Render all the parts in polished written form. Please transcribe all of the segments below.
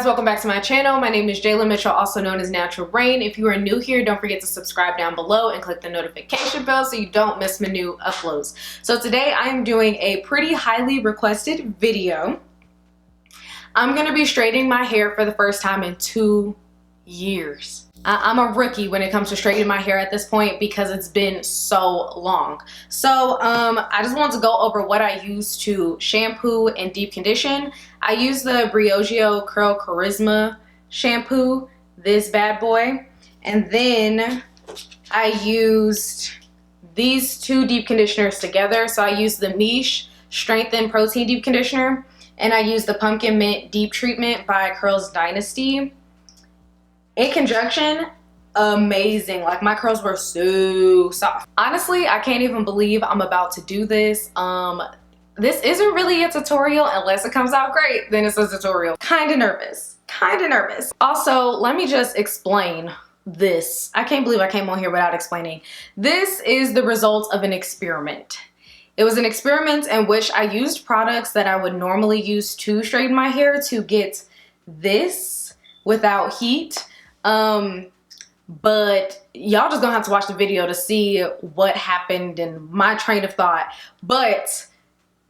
guys, welcome back to my channel. My name is Jayla Mitchell, also known as NaturalReign. If you are new here, don't forget to subscribe down below and click the notification bell so you don't miss my new uploads. So today I am doing a pretty highly requested video. I'm going to be straightening my hair for the first time in 2 years. I'm a rookie when it comes to straightening my hair at this point because it's been so long. So I just wanted to go over what I use to shampoo and deep condition. I use the Briogeo Curl Charisma shampoo, this bad boy. And then I used these two deep conditioners together. So I used the Miche Strengthen Protein Deep Conditioner and I used the Pumpkin Mint Deep Treatment by Curls Dynasty. In conjunction, amazing. Like, my curls were so soft. Honestly, I can't even believe I'm about to do this. This isn't really a tutorial unless it comes out great, then it's a tutorial. Kind of nervous. Also, let me just explain this. I can't believe I came on here without explaining. This is the result of an experiment. It was an experiment in which I used products that I would normally use to straighten my hair to get this without heat. But y'all just gonna have to watch the video to see what happened and my train of thought. But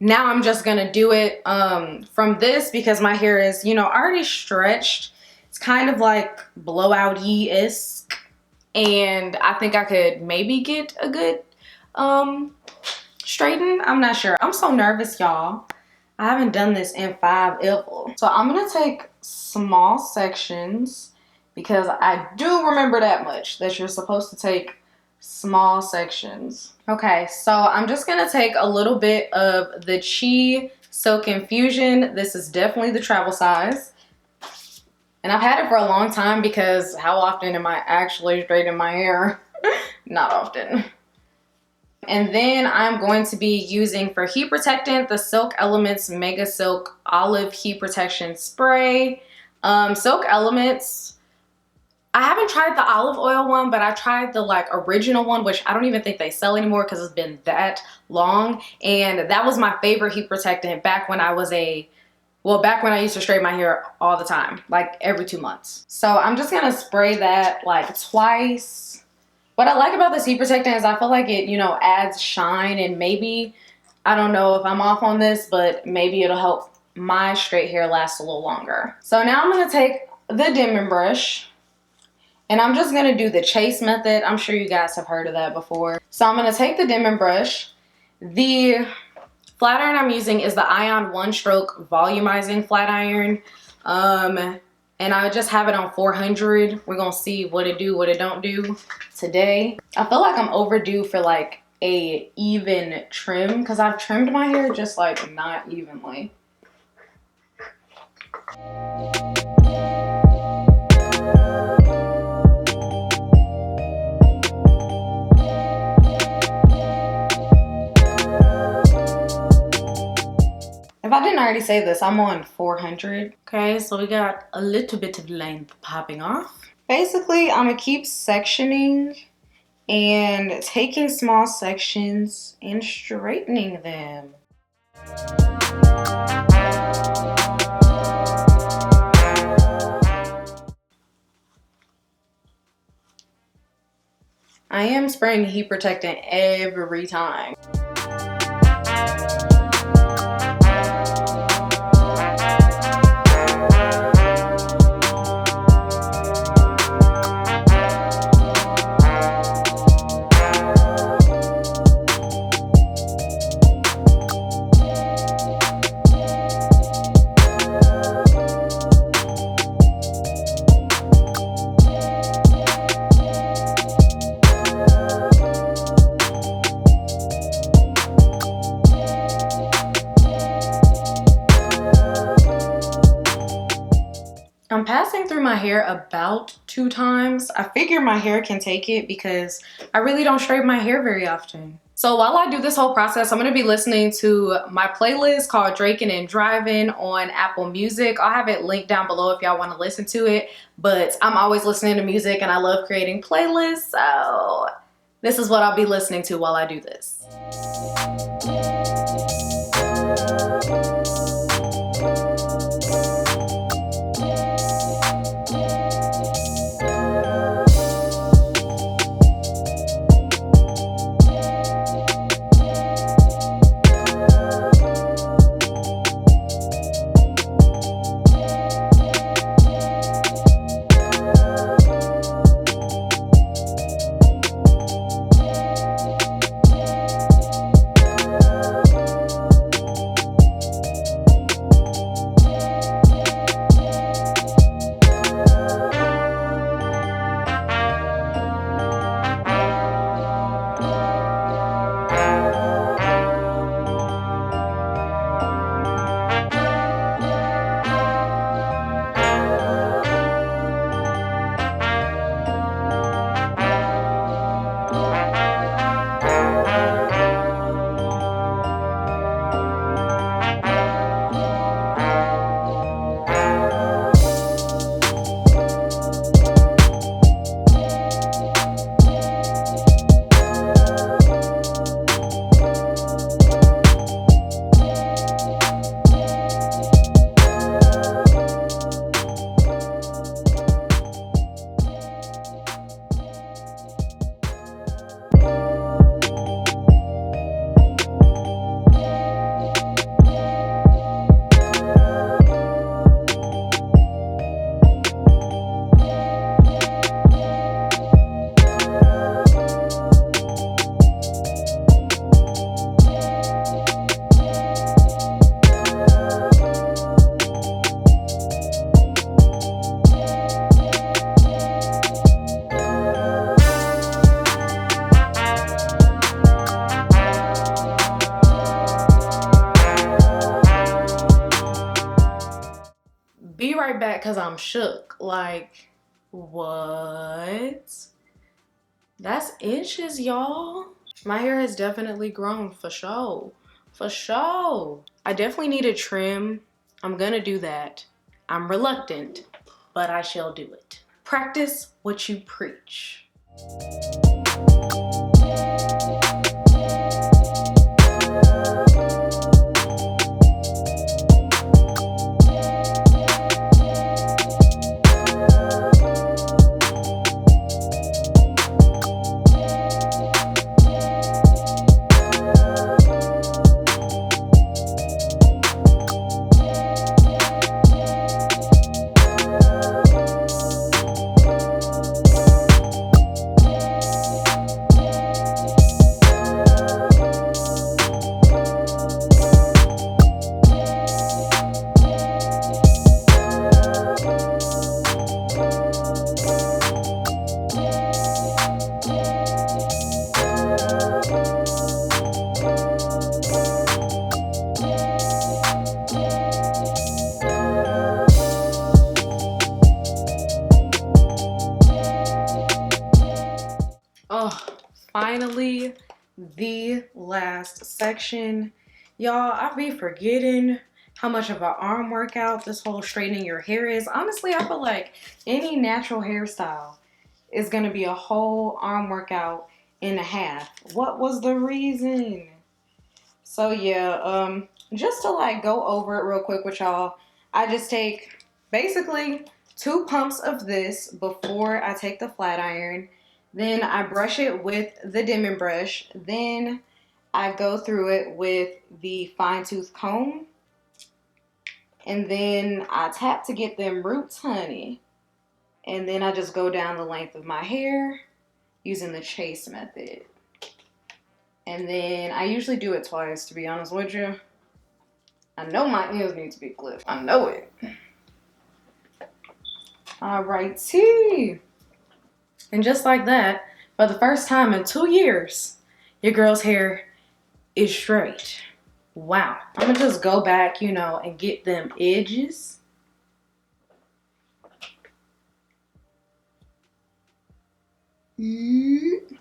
now I'm just gonna do it from this because my hair is, you know, already stretched. It's kind of like blowout-y-esque, and I think I could maybe get a good straighten. I'm not sure. I'm so nervous, y'all. I haven't done this in 5 ever. So I'm gonna take small sections, because I do remember that much, that you're supposed to take small sections. Okay, so I'm just gonna take a little bit of the Chi Silk Infusion. This is definitely the travel size. And I've had it for a long time because how often am I actually straightening my hair? Not often. And then I'm going to be using, for heat protectant, the Silk Elements Mega Silk Olive Heat Protection Spray. Silk Elements, I haven't tried the olive oil one, but I tried the like original one, which I don't even think they sell anymore because it's been that long. And that was my favorite heat protectant back when I was back when I used to straighten my hair all the time, like every 2 months. So I'm just gonna spray that like twice. What I like about this heat protectant is I feel like it, you know, adds shine, and maybe, I don't know if I'm off on this, but maybe it'll help my straight hair last a little longer. So now I'm gonna take the Denman brush, and I'm just gonna do the chase method. I'm sure you guys have heard of that before. So I'm gonna take the Denman brush. The flat iron I'm using is the Ion One Stroke Volumizing Flat Iron. And I just have it on 400. We're gonna see what it do, what it don't do today. I feel like I'm overdue for like a even trim because I've trimmed my hair just like not evenly. If I didn't already say this, I'm on 400. Okay, so we got a little bit of length popping off. Basically, I'm gonna keep sectioning and taking small sections and straightening them. I am spraying heat protectant every time. I'm passing through my hair about 2 times. I figure my hair can take it because I really don't straighten my hair very often. So while I do this whole process, I'm going to be listening to my playlist called Draking and Driving on Apple Music. I'll have it linked down below if y'all want to listen to it. But I'm always listening to music and I love creating playlists. So this is what I'll be listening to while I do this. right back because I'm shook. Like, what? That's inches, y'all. My hair has definitely grown for sure. For sure. I definitely need a trim. I'm gonna do that. I'm reluctant, but I shall do it. Practice what you preach. Oh, finally, the last section. Y'all, I be forgetting how much of an arm workout this whole straightening your hair is. Honestly, I feel like any natural hairstyle is gonna be a whole arm workout and a half. What was the reason? So yeah, just to like go over it real quick with y'all, I just take basically 2 pumps of this before I take the flat iron. Then I brush it with the Denman brush. Then I go through it with the fine tooth comb. And then I tap to get them roots, honey. And then I just go down the length of my hair using the chase method. And then I usually do it twice, to be honest with you. I know my ends need to be clipped. I know it. Alrighty. And just like that, for the first time in 2 years, your girl's hair is straight. Wow. I'm gonna just go back, you know, and get them edges. And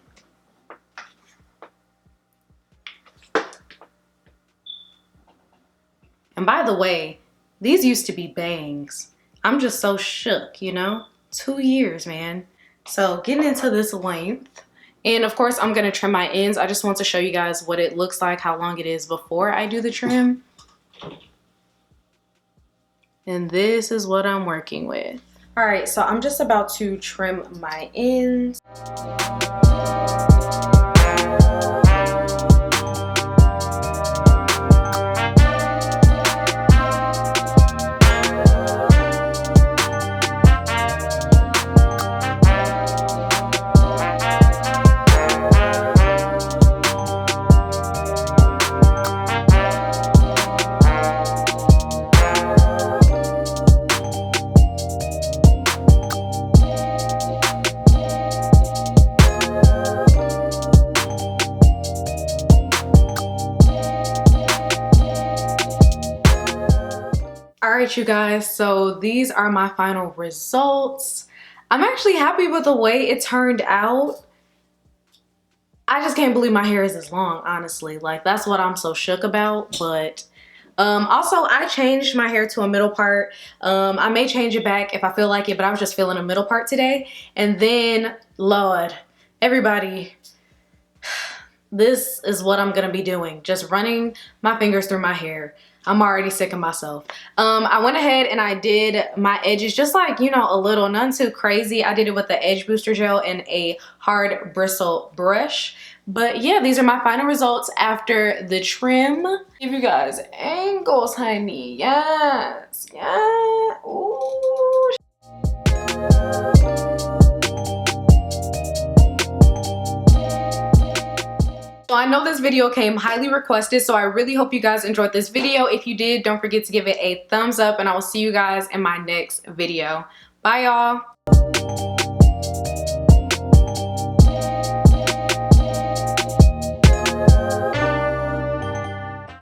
by the way, these used to be bangs. I'm just so shook, you know? 2 years, man. So getting into this length. And of course, I'm gonna trim my ends. I just want to show you guys what it looks like, how long it is before I do the trim. And this is what I'm working with. All right, so I'm just about to trim my ends. Alright, you guys, so these are my final results. I'm actually happy with the way it turned out. I just can't believe my hair is this long, honestly. Like, that's what I'm so shook about. But also, I changed my hair to a middle part. I may change it back if I feel like it, but I was just feeling a middle part today. And then, Lord, everybody, this is what I'm gonna be doing. Just running my fingers through my hair. I'm already sick of myself. I went ahead and I did my edges just like, you know, a little, none too crazy. I did it with the edge booster gel and a hard bristle brush. But yeah, these are my final results after the trim. Give you guys angles, honey. Yes, yeah. Ooh. So I know this video came highly requested, so I really hope you guys enjoyed this video. If you did, don't forget to give it a thumbs up, and I will see you guys in my next video. Bye, y'all.